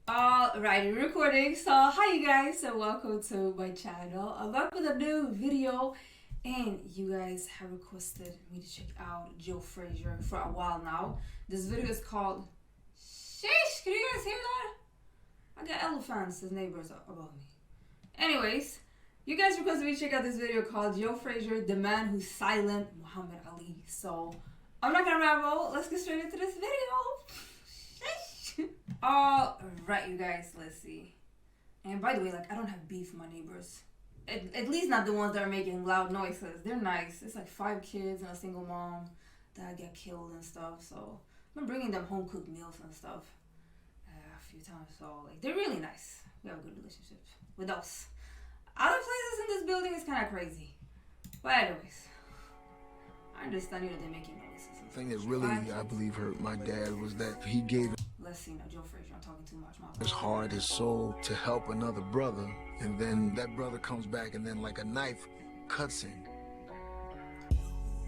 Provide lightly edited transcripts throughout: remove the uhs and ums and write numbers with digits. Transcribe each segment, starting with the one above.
Alrighty, recording. So, hi you guys, and welcome to my channel. I'm back with a new video, and you guys have requested me to check out Joe Frazier for a while now. This video is called Sheesh, can you guys hear that? I got elephants as neighbors above me. Anyways, you guys requested me to check out this video called Joe Frazier, the man who silenced Muhammad Ali. So, I'm not gonna ramble, let's get straight into this video. Alright, you guys, let's see. And by the way, like, I don't have beef with my neighbors. At least not the ones that are making loud noises. They're nice. It's like 5 kids and a single mom that get killed and stuff. So I've been bringing them home cooked meals and stuff a few times. So like, they're really nice. We have a good relationship with those. Other places in this building is kind of crazy. But anyways, I understand you that they're making noises. The thing that really, I believe, hurt my dad was that he gave Let's see now, Joe Frazier, I'm talking too much. his heart, his soul to help another brother, and then that brother comes back and then like a knife cuts him.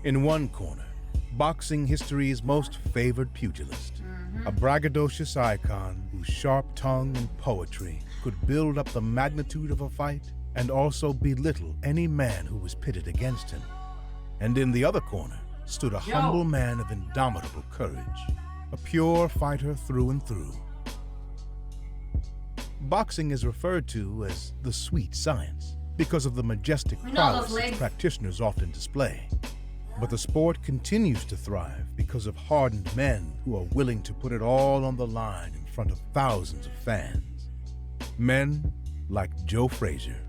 In one corner, boxing history's most favored pugilist, a braggadocious icon whose sharp tongue and poetry could build up the magnitude of a fight and also belittle any man who was pitted against him. And in the other corner stood a humble man of indomitable courage, a pure fighter through and through. Boxing is referred to as the sweet science because of the majestic prowess its practitioners often display. But the sport continues to thrive because of hardened men who are willing to put it all on the line in front of thousands of fans. Men like Joe Frazier,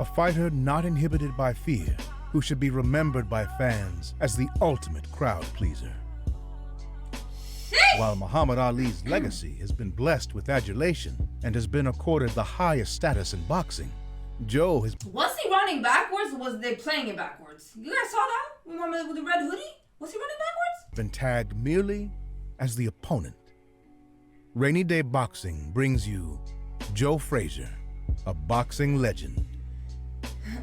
a fighter not inhibited by fear, who should be remembered by fans as the ultimate crowd pleaser. While Muhammad Ali's legacy has been blessed with adulation and has been accorded the highest status in boxing, Joe has... Was he running backwards or was they playing it backwards? You guys saw that? Remember with the red hoodie? Was he running backwards? Been tagged merely as the opponent. Rainy Day Boxing brings you Joe Frazier, a boxing legend.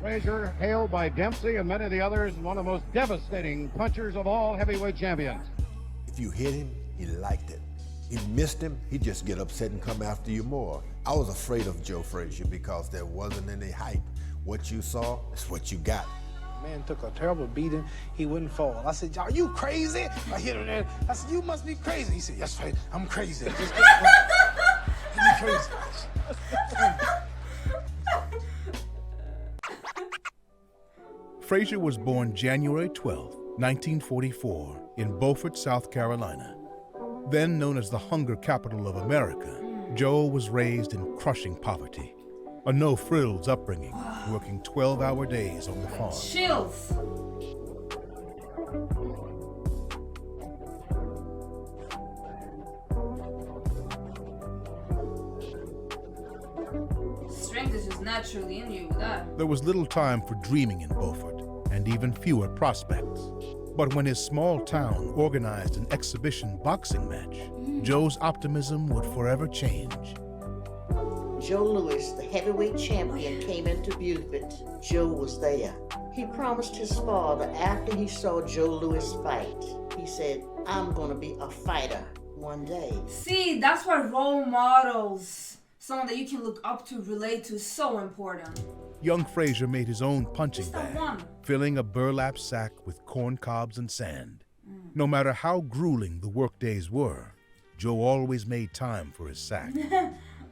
Frazier, hailed by Dempsey and many of the others, one of the most devastating punchers of all heavyweight champions. If you hit him, he liked it. If you missed him, he'd just get upset and come after you more. I was afraid of Joe Frazier because there wasn't any hype. What you saw is what you got. Man took a terrible beating. He wouldn't fall. I said, "Are you crazy?" I hit him there. I said, "You must be crazy." He said, "Yes, right. I'm crazy. Just I'm crazy." Frazier was born January 12, 1944, in Beaufort, South Carolina. Then known as the hunger capital of America, Joe was raised in crushing poverty, a no-frills upbringing, working 12-hour days on the farm. Chills. Strength is just naturally in you with that. There was little time for dreaming in Beaufort, and even fewer prospects. But when his small town organized an exhibition boxing match, Joe's optimism would forever change. Joe Louis, the heavyweight champion, came into Beaufort. Joe was there. He promised his father after he saw Joe Louis fight, he said, "I'm gonna be a fighter one day." See, that's why role models, someone that you can look up to, relate to, is so important. Young Frazier made his own punching bag, one. filling a burlap sack with corn cobs and sand. No matter how grueling the work days were, Joe always made time for his sack.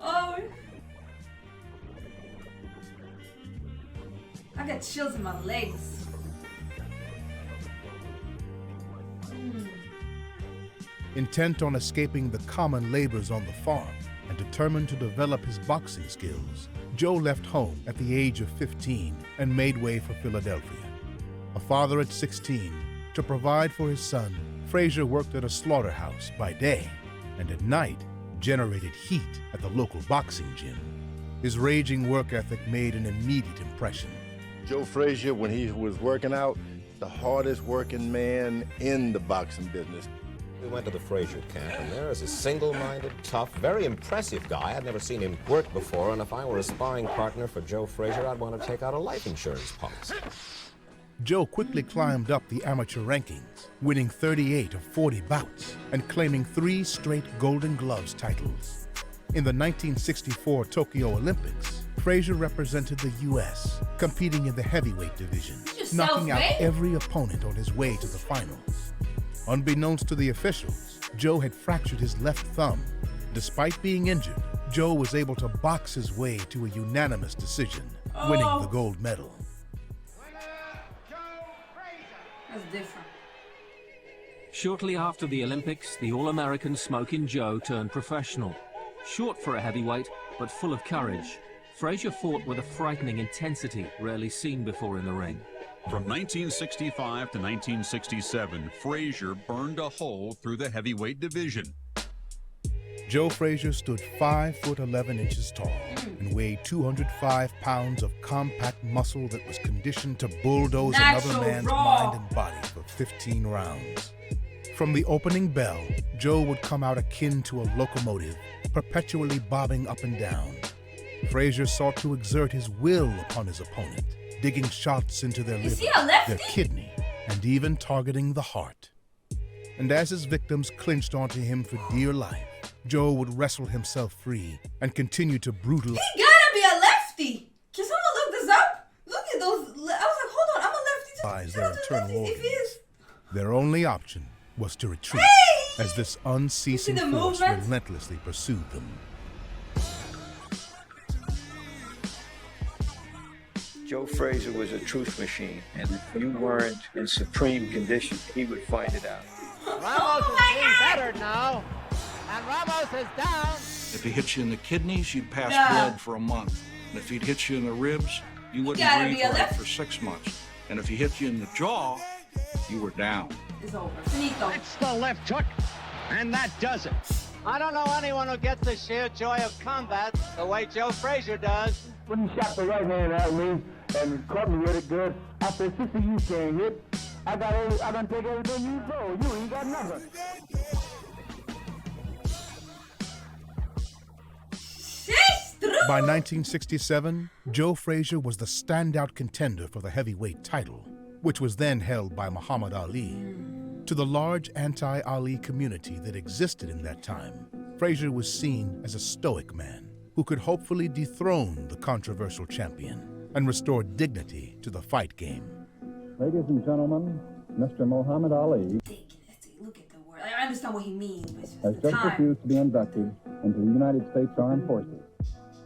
Oh, I got chills in my legs. Intent on escaping the common labors on the farm and determined to develop his boxing skills, Joe left home at the age of 15 and made way for Philadelphia. A father at 16, to provide for his son, Frazier worked at a slaughterhouse by day and at night generated heat at the local boxing gym. His raging work ethic made an immediate impression. Joe Frazier, when he was working out, the hardest working man in the boxing business. We went to the Frazier camp, and there is a single-minded, tough, very impressive guy. I'd never seen him work before, and if I were a sparring partner for Joe Frazier, I'd want to take out a life insurance policy. Joe quickly climbed up the amateur rankings, winning 38 of 40 bouts and claiming 3 straight Golden Gloves titles. In the 1964 Tokyo Olympics, Frazier represented the U.S., competing in the heavyweight division, knocking out every opponent on his way to the finals. Unbeknownst to the officials, Joe had fractured his left thumb. Despite being injured, Joe was able to box his way to a unanimous decision, winning the gold medal. That's different. Shortly after the Olympics, the All-American Smokin' Joe turned professional. Short for a heavyweight, but full of courage, Frazier fought with a frightening intensity rarely seen before in the ring. From 1965 to 1967, Frazier burned a hole through the heavyweight division. Joe Frazier stood 5'11" tall and weighed 205 pounds of compact muscle that was conditioned to bulldoze another man's mind and body for 15 rounds. From the opening bell, Joe would come out akin to a locomotive, perpetually bobbing up and down. Frazier sought to exert his will upon his opponent, digging shots into their liver, their kidney, and even targeting the heart. And as his victims clinched onto him for dear life, Joe would wrestle himself free and continue to brutalize. He gotta be a lefty. Can someone look this up? Look at those. I was like, hold on, I'm a lefty too. Their internal organs. Their only option was to retreat, as this unceasing force relentlessly pursued them. Joe Frazier was a truth machine, and if you weren't in supreme condition, he would find it out. Ramos is getting better now, and Ramos is down. If he hits you in the kidneys, you'd pass blood for a month. And if he'd hit you in the ribs, you wouldn't breathe right for 6 months. And if he hit you in the jaw, you were down. It's over. Finito. It's the left hook, and that does it. I don't know anyone who gets the sheer joy of combat the way Joe Frazier does. When he shot the right hand at me and caught me with it good, I said, sister, you can't hit. I done take everything you go. You ain't got nothing. By 1967, Joe Frazier was the standout contender for the heavyweight title, which was then held by Muhammad Ali. To the large anti-Ali community that existed in that time, Frazier was seen as a stoic man who could hopefully dethrone the controversial champion and restore dignity to the fight game. Ladies and gentlemen, Mr. Muhammad Ali Look at the word. I understand what he means, but it's has the just time. refused to be inducted into the United States Armed Forces.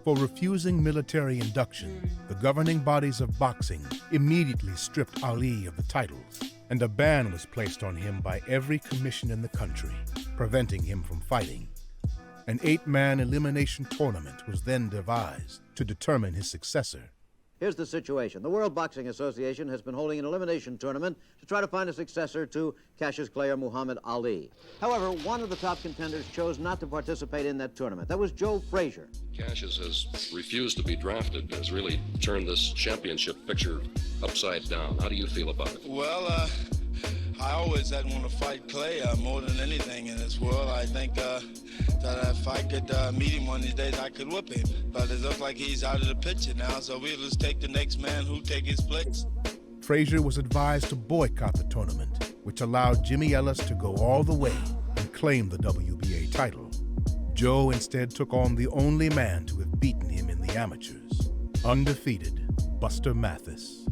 For refusing military induction, the governing bodies of boxing immediately stripped Ali of the titles, and a ban was placed on him by every commission in the country, preventing him from fighting. An 8-man elimination tournament was then devised to determine his successor. Here's the situation. The World Boxing Association has been holding an elimination tournament to try to find a successor to Cassius Clay or Muhammad Ali. However, one of the top contenders chose not to participate in that tournament. That was Joe Frazier. Cassius has refused to be drafted and has really turned this championship picture upside down. How do you feel about it? Well, I always had wanted to fight Clay more than anything in this world. I think that if I could meet him one of these days, I could whip him. But it looks like he's out of the picture now, so we'll just take the next man who take his place. Frazier was advised to boycott the tournament, which allowed Jimmy Ellis to go all the way and claim the WBA title. Joe instead took on the only man to have beaten him in the amateurs, undefeated Buster Mathis.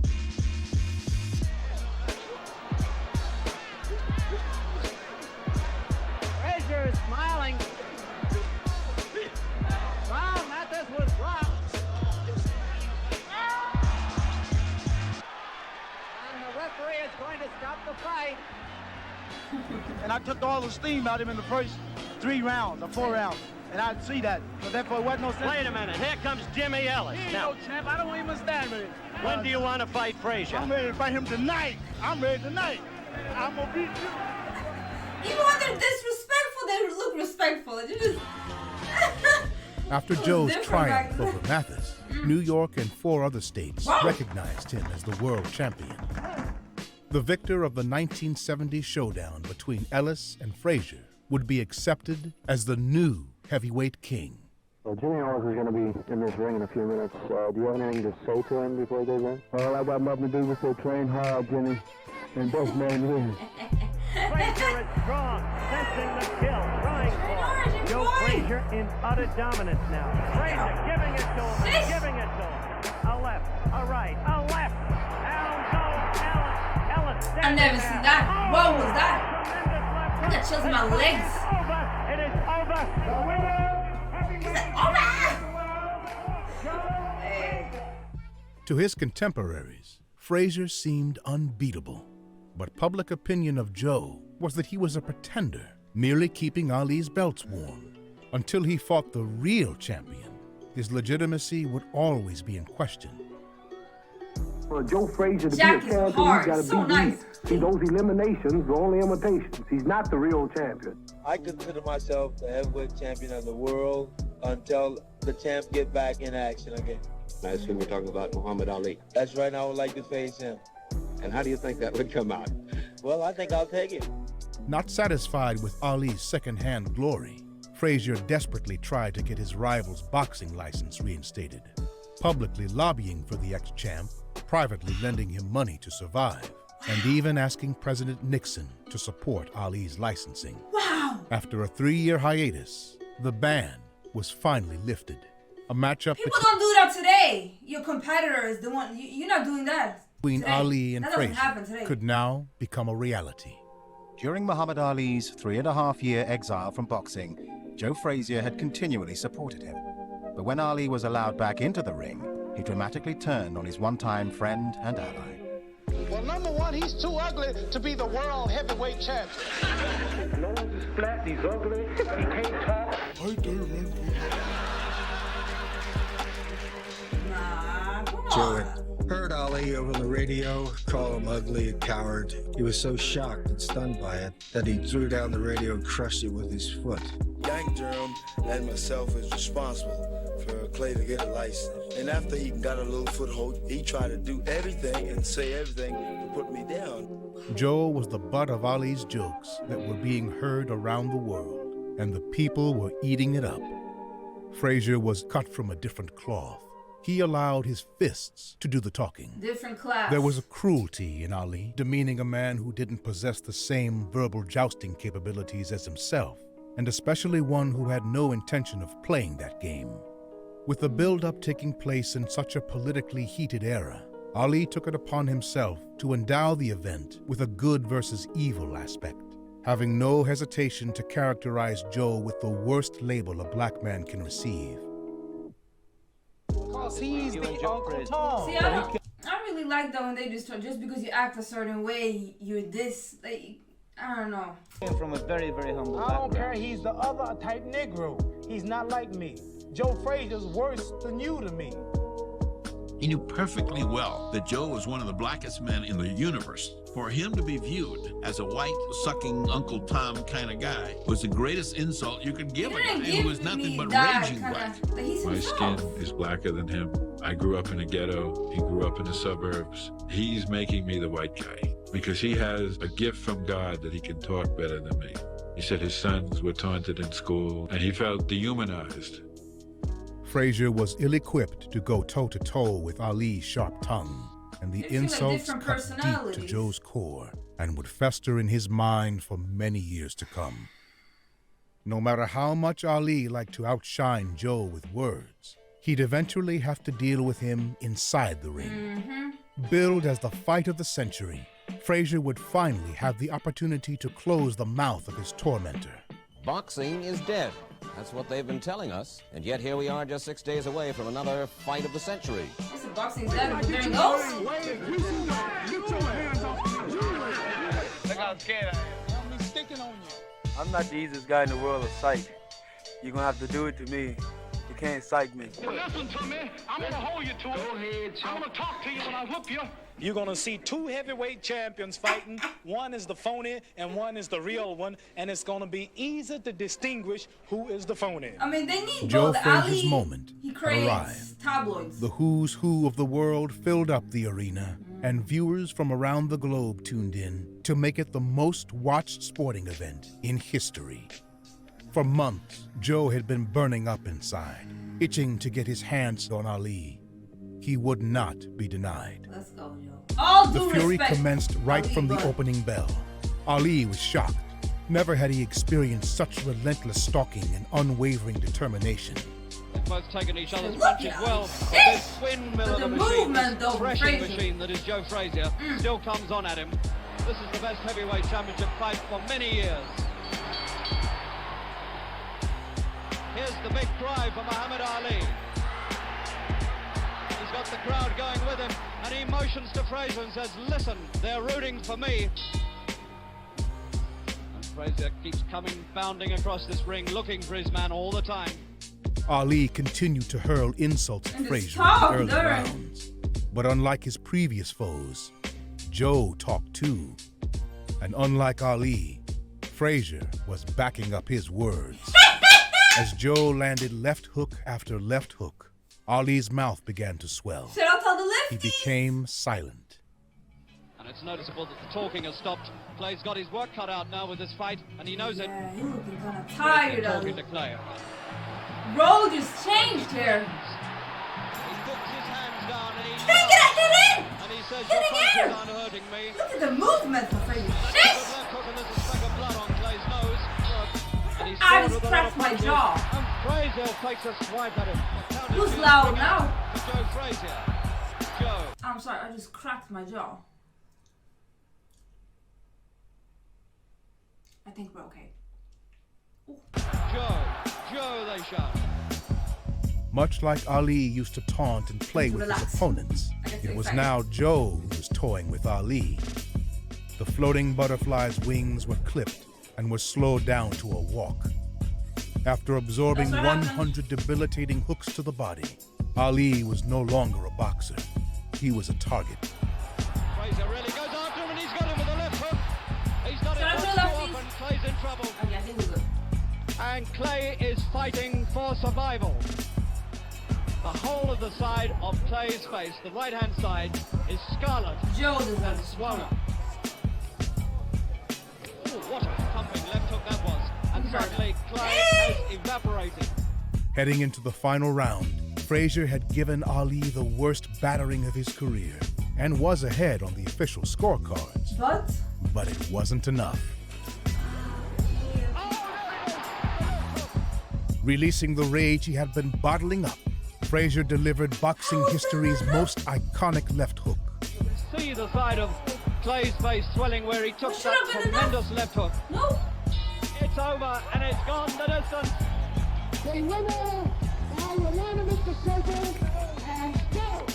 Frazier is smiling. Wow, Mathis was rocked. And the referee is going to stop the fight. And I took all the steam out of him in the first 3 rounds or 4 rounds. And I'd see that. So therefore, it wasn't no sense. Wait a minute. Here comes Jimmy Ellis. He ain't Now, no champ. I don't even stand with him. when do you want to fight Frazier? I'm ready to fight him tonight. I'm ready tonight. I'm going to beat you. Even when they're disrespectful, they look respectful. They just... After Joe's triumph over Mathis, New York and 4 other states recognized him as the world champion. The victor of the 1970 showdown between Ellis and Frazier would be accepted as the new heavyweight king. Well, Jimmy Ellis is going to be in this ring in a few minutes. Do you have anything to say to him before he goes in? All I've got nothing to do with to train hard, Jimmy, and best man wins. Frazier is strong, sensing the kill, trying for it. Joe Frazier Frazier in utter dominance now. Frazier giving it to him, giving it to him. A left, a right, a left. Down goes Ellis. I never seen that. What was that? I got chills in my legs. It is over. The winner. Is it over? To his contemporaries, Frazier seemed unbeatable. But public opinion of Joe was that he was a pretender, merely keeping Ali's belts warm. Until he fought the real champion, his legitimacy would always be in question. For Joe Frazier to Jack be is a champion, hard, he's got to so beat nice. me. See, those eliminations are only imitations. He's not the real champion. I consider myself the heavyweight champion of the world until the champ get back in action again. I assume you're talking about Muhammad Ali. That's right, I would like to face him. And how do you think that would come out? Well, I think I'll take it. Not satisfied with Ali's second-hand glory, Frazier desperately tried to get his rival's boxing license reinstated, publicly lobbying for the ex-champ, privately lending him money to survive, and even asking President Nixon to support Ali's licensing. Wow! After a 3-year hiatus, the ban was finally lifted. A matchup People don't do that today. Your competitor is the one. You're not doing that between today. Ali and that doesn't Frazier happen today. could now become a reality. During Muhammad Ali's 3.5-year exile from boxing, Joe Frazier had continually supported him. But when Ali was allowed back into the ring, he dramatically turned on his one-time friend and ally. Well, number one, he's too ugly to be the world heavyweight champion. His nose is flat, he's ugly, he can't talk. Joe had heard Ali over the radio call him ugly, a coward. He was so shocked and stunned by it that he threw down the radio and crushed it with his foot. Yank Durham and myself is responsible for Clay to get a license. And after he got a little foothold, he tried to do everything and say everything to put me down. Joe was the butt of Ali's jokes that were being heard around the world, and the people were eating it up. Frazier was cut from a different cloth. He allowed his fists to do the talking. Different class. There was a cruelty in Ali, demeaning a man who didn't possess the same verbal jousting capabilities as himself, and especially one who had no intention of playing that game. With the build-up taking place in such a politically heated era, Ali took it upon himself to endow the event with a good versus evil aspect, having no hesitation to characterize Joe with the worst label a black man can receive. He's the Uncle Tom. See, I really like that when they just because you act a certain way, you're this. Like, I don't know. From a very, very humble background. I don't care. He's the other type Negro. He's not like me. Joe Frazier's worse than you to me. He knew perfectly well that Joe was one of the blackest men in the universe. For him to be viewed as a white, sucking Uncle Tom kind of guy was the greatest insult you could give a guy. It was nothing but raging black. My skin is blacker than him. I grew up in a ghetto. He grew up in the suburbs. He's making me the white guy because he has a gift from God that he can talk better than me. He said his sons were taunted in school, and he felt dehumanized. Frazier was ill-equipped to go toe-to-toe with Ali's sharp tongue, and the insults cut deep to Joe's core and would fester in his mind for many years to come. No matter how much Ali liked to outshine Joe with words, he'd eventually have to deal with him inside the ring. Billed as the fight of the century, Frazier would finally have the opportunity to close the mouth of his tormentor. Boxing is dead. That's what they've been telling us. And yet here we are just 6 days away from another fight of the century. This is boxing's dead, but there he goes. Look how scared I am. I'm sticking on you. I'm not the easiest guy in the world to psych. You're gonna have to do it to me. You can't psych me. Listen to me. I'm gonna hold you to it. Go ahead, I'm gonna talk to you when I whoop you. You're gonna see two heavyweight champions fighting. One is the phony and one is the real one, and it's gonna be easy to distinguish who is the phony. I mean, they need Joe both. Frazier's Ali, moment he had creates arrived. tabloids. The who's who of the world filled up the arena, and viewers from around the globe tuned in to make it the most watched sporting event in history. For months, Joe had been burning up inside, itching to get his hands on Ali. He would not be denied. Let's go, Joe. All The due fury respect, commenced right Ali, from the but opening bell. Ali was shocked. Never had he experienced such relentless stalking and unwavering determination. They've both taken each other's punches well. This windmill of a machine, this threshing machine that is Joe Frazier, still comes on at him. This is the best heavyweight championship fight for many years. Here's the big cry for Muhammad Ali. He's got the crowd going with him, and he motions to Frazier and says, listen, they're rooting for me. And Frazier keeps coming, bounding across this ring, looking for his man all the time. Ali continued to hurl insults at Frazier in the early rounds. But unlike his previous foes, Joe talked too. And unlike Ali, Frazier was backing up his words. As Joe landed left hook after left hook, Ali's mouth began to swell. He became silent. And it's noticeable that the talking has stopped. Clay's got his work cut out now with this fight, and he knows it. He's looking kind of tired of talking to Clay. Role just changed here. He puts his hands down and he get in! And he says, your punches aren't hurting me. Look at the movement for Frazier. I just cracked my jaw. And Frazier takes a swipe at him. Who's loud now? Joe Frazier. Joe. I'm sorry, I just cracked my jaw. I think we're okay. Ooh. Joe, they shout. Much like Ali used to taunt and play with his opponents, it was now Joe who was toying with Ali. The floating butterfly's wings were clipped and was slowed down to a walk. After absorbing 100 debilitating hooks to the body, Ali was no longer a boxer. He was a target. Frazier really goes after him and he's got him with a left hook. He's got it too often. Clay's in trouble. Okay, I think we're good. And Clay is fighting for survival. The whole of the side of Clay's face, the right-hand side, is scarlet. Joe deserves and swollen. Ooh, what a thumping left hook that was. And suddenly Clay has evaporated. Heading into the final round, Frazier had given Ali the worst battering of his career and was ahead on the official scorecards. But it wasn't enough. Releasing the rage he had been bottling up, Frazier delivered boxing history's most iconic left hook. See the side of Clay's face swelling where he took that tremendous left hook. No. It's over and it's gone the distance. The winner by unanimous decision and still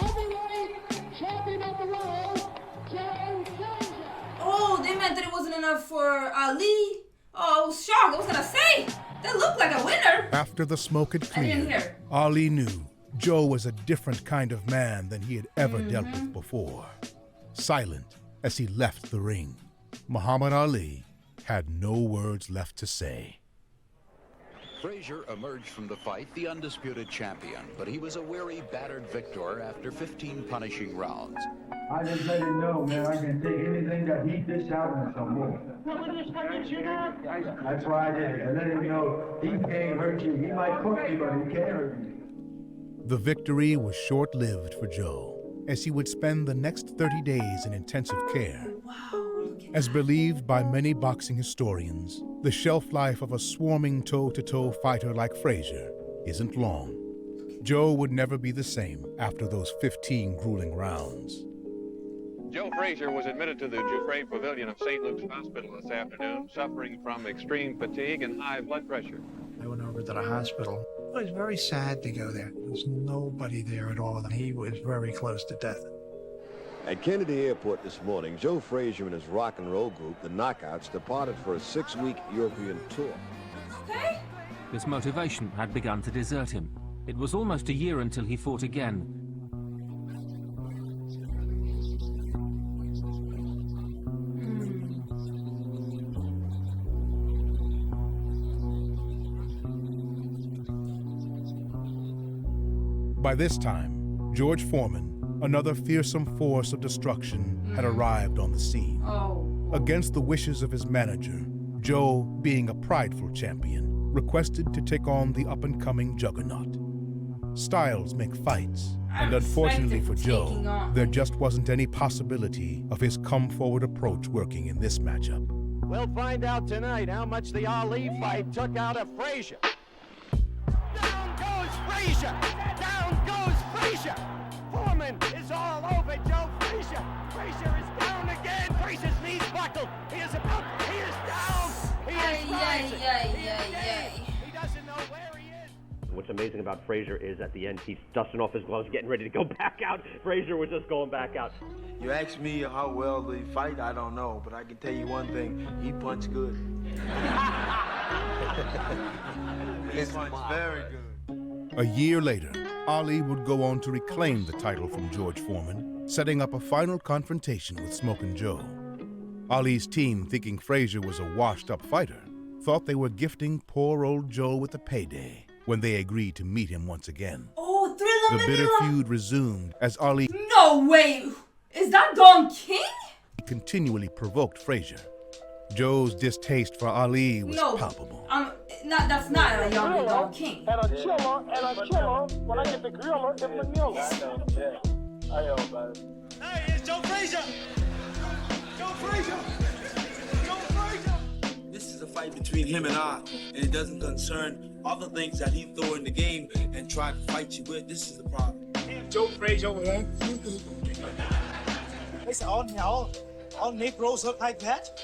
heavyweight champion of the world, Joe Frazier. Oh, they meant that it wasn't enough for Ali. Oh, I was shocked. I was gonna say that looked like a winner. After the smoke had cleared, Ali knew Joe was a different kind of man than he had ever dealt with before. Silent as he left the ring, Muhammad Ali had no words left to say. Frazier emerged from the fight the undisputed champion, but he was a weary, battered victor after 15 punishing rounds. I just let him know, man, I can take anything that heat this out and some more. That's why I did it. I let him know he can't hurt you. He might cook you, but he can't hurt you. The victory was short-lived for Joe, as he would spend the next 30 days in intensive care. As believed by many boxing historians, the shelf life of a swarming toe-to-toe fighter like Frazier isn't long. Joe would never be the same after those 15 grueling rounds. Joe Frazier was admitted to the Dufresne Pavilion of St. Luke's Hospital this afternoon, suffering from extreme fatigue and high blood pressure. I went over to the hospital. It was very sad to go there. There was nobody there at all. He was very close to death. At Kennedy Airport this morning, Joe Frazier and his rock and roll group, the Knockouts, departed for a 6-week European tour. His motivation had begun to desert him. It was almost a year until he fought again. By this time, George Foreman, another fearsome force of destruction, had arrived on the scene. Against the wishes of his manager, Joe, being a prideful champion, requested to take on the up-and-coming juggernaut. Styles make fights, and unfortunately for Joe, there just wasn't any possibility of his come-forward approach working in this matchup. We'll find out tonight how much the Ali fight took out of Frazier. Down goes Frazier! Down goes Frazier! Foreman is all over Joe Frazier. Frazier is down again. Frazier's knees buckled. He is down. He is rising. He doesn't know where he is. What's amazing about Frazier is at the end, he's dusting off his gloves, getting ready to go back out. Frazier was just going back out. You ask me how well they fight, I don't know, but I can tell you one thing, he punched good. He punched very good. A year later, Ali would go on to reclaim the title from George Foreman, setting up a final confrontation with Smokin' Joe. Ali's team, thinking Frazier was a washed-up fighter, thought they were gifting poor old Joe with a payday when they agreed to meet him once again. Oh, Thriller The bitter feud resumed as Ali No way! Is that Don King? continually provoked Frazier. Joe's distaste for Ali was palpable. That's not a young Don King. And a killer, when I get the griller in Manila. Hey, it's Joe Frazier! Joe Frazier! Joe Frazier! This is a fight between him and I, and it doesn't concern other things that he throw in the game and try to fight you with. This is the problem. Joe Frazier over there. They say all Negroes look like that?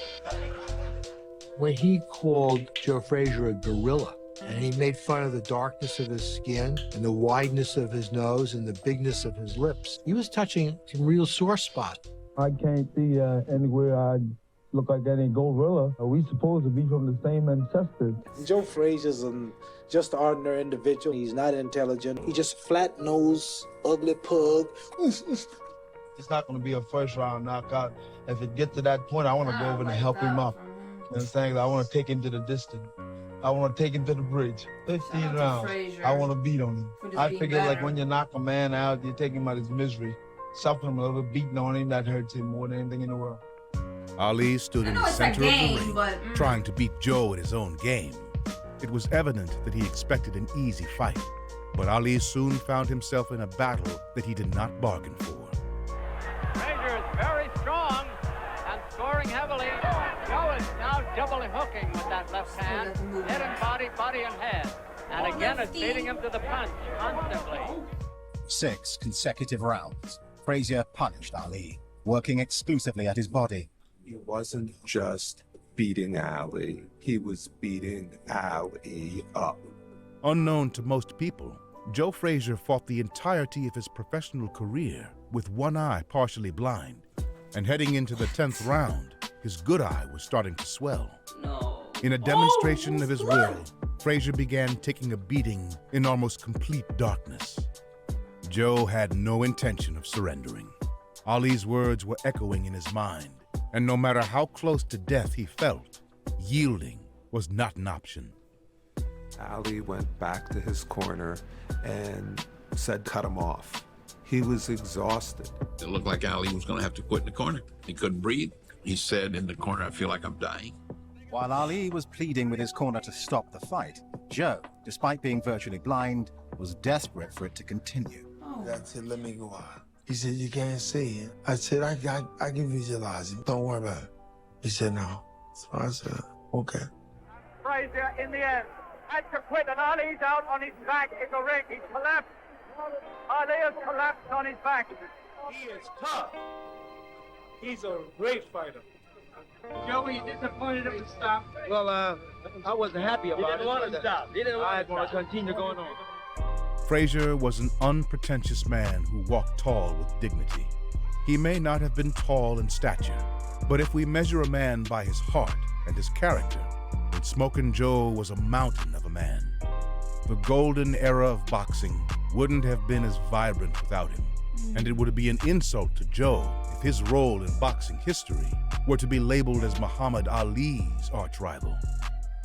When he called Joe Frazier a gorilla, and he made fun of the darkness of his skin and the wideness of his nose and the bigness of his lips, he was touching some real sore spots. I can't see anywhere I look like any gorilla. Are we supposed to be from the same ancestors? Joe Frazier's just an ordinary individual. He's not intelligent. He's just a flat-nosed, ugly pug. It's not going to be a first-round knockout. If it gets to that point, I want to go over and help him up. You know what I'm saying? I want to take him to the distance. I want to take him to the bridge. 15 rounds. I want to beat on him. I figure like when you knock a man out, you take him out of his misery. Something a little beating on him, that hurts him more than anything in the world. Ali stood in the center of the ring, trying to beat Joe at his own game. It was evident that he expected an easy fight, but Ali soon found himself in a battle that he did not bargain for. Frazier is very strong and scoring heavily. Joe is now doubly hooking with that left hand, hitting body, and head. And again, it's leading him to the punch constantly. 6 consecutive rounds. Frazier punished Ali, working exclusively at his body. He wasn't just beating Ali, he was beating Ali up. Unknown to most people, Joe Frazier fought the entirety of his professional career with one eye partially blind. And heading into the 10th round, his good eye was starting to swell. In a demonstration of his will, Frazier began taking a beating in almost complete darkness. Joe had no intention of surrendering. Ali's words were echoing in his mind, and no matter how close to death he felt, yielding was not an option. Ali went back to his corner and said, cut him off. He was exhausted. It looked like Ali was going to have to quit in the corner. He couldn't breathe. He said in the corner, I feel like I'm dying. While Ali was pleading with his corner to stop the fight, Joe, despite being virtually blind, was desperate for it to continue. I said, let me go out. He said, you can't see it. I said, I can visualize it. Don't worry about it. He said, no. So I said, okay. Frazier in the end had to quit, and Ali's out on his back in the ring. He's collapsed. Ali has collapsed on his back. He is tough. He's a great fighter. Joey, you disappointed him to stop? Well, I wasn't happy about it. He didn't want to stop. I want to continue going on. Frazier was an unpretentious man who walked tall with dignity. He may not have been tall in stature, but if we measure a man by his heart and his character, then Smokin' Joe was a mountain of a man. The golden era of boxing wouldn't have been as vibrant without him, and it would be an insult to Joe if his role in boxing history were to be labeled as Muhammad Ali's arch-rival.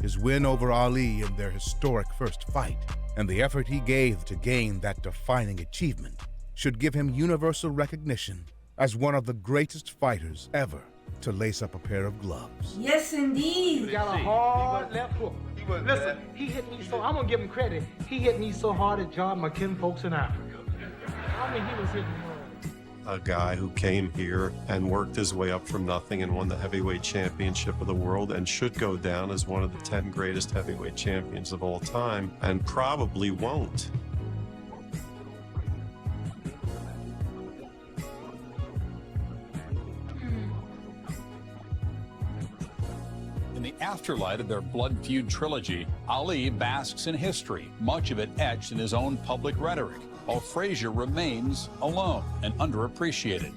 His win over Ali in their historic first fight, and the effort he gave to gain that defining achievement, should give him universal recognition as one of the greatest fighters ever to lace up a pair of gloves. Yes, indeed. He got a hard left hook. Listen, he hit me so, I'm going to give him credit. He hit me so hard it jarred my kinfolks in Africa. I mean, he was hitting hard. a guy who came here and worked his way up from nothing and won the heavyweight championship of the world and should go down as one of the 10 greatest heavyweight champions of all time, and probably won't. In the afterlight of their blood feud trilogy, Ali basks in history, much of it etched in his own public rhetoric, while Frazier remains alone and underappreciated.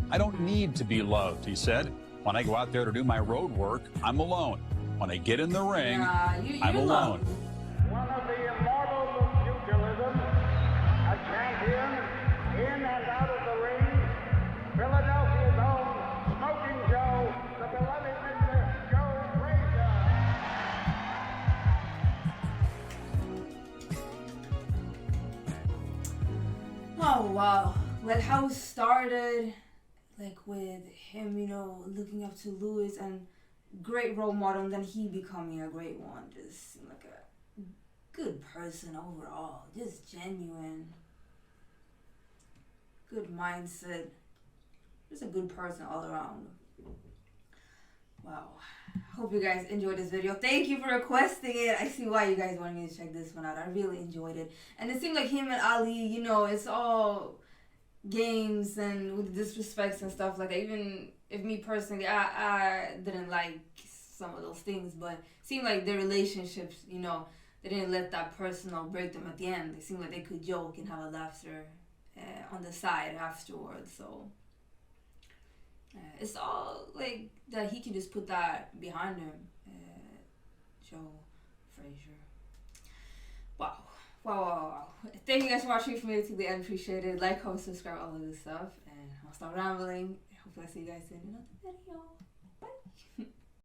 I don't need to be loved, he said. When I go out there to do my road work, I'm alone. When I get in the ring, I'm alone. One of the immortals of pugilism, a champion in and out of the ring, Philadelphia's own Smoking Joe, the beloved Mr. Joe Frazier. Oh wow, like how it started, like with him, you know, looking up to Lewis and great role model, and then he becoming a great one. Just seemed like a good person overall, just genuine, good mindset, just a good person all around. Wow. Hope you guys enjoyed this video. Thank you for requesting it. I see why you guys wanted me to check this one out. I really enjoyed it. And it seemed like him and Ali, you know, it's all games and with disrespects and stuff like that. Even if me personally, I didn't like some of those things, but it seemed like their relationships, you know, they didn't let that personal break them at the end. It seemed like they could joke and have a laughter on the side afterwards. So it's all like that he can just put that behind him. Joe Frazier. Wow. Wow. Thank you guys for watching from here to the end. Appreciate it. Like, comment, subscribe, all of this stuff. And I'll stop rambling. Hopefully I see you guys in another video. Bye.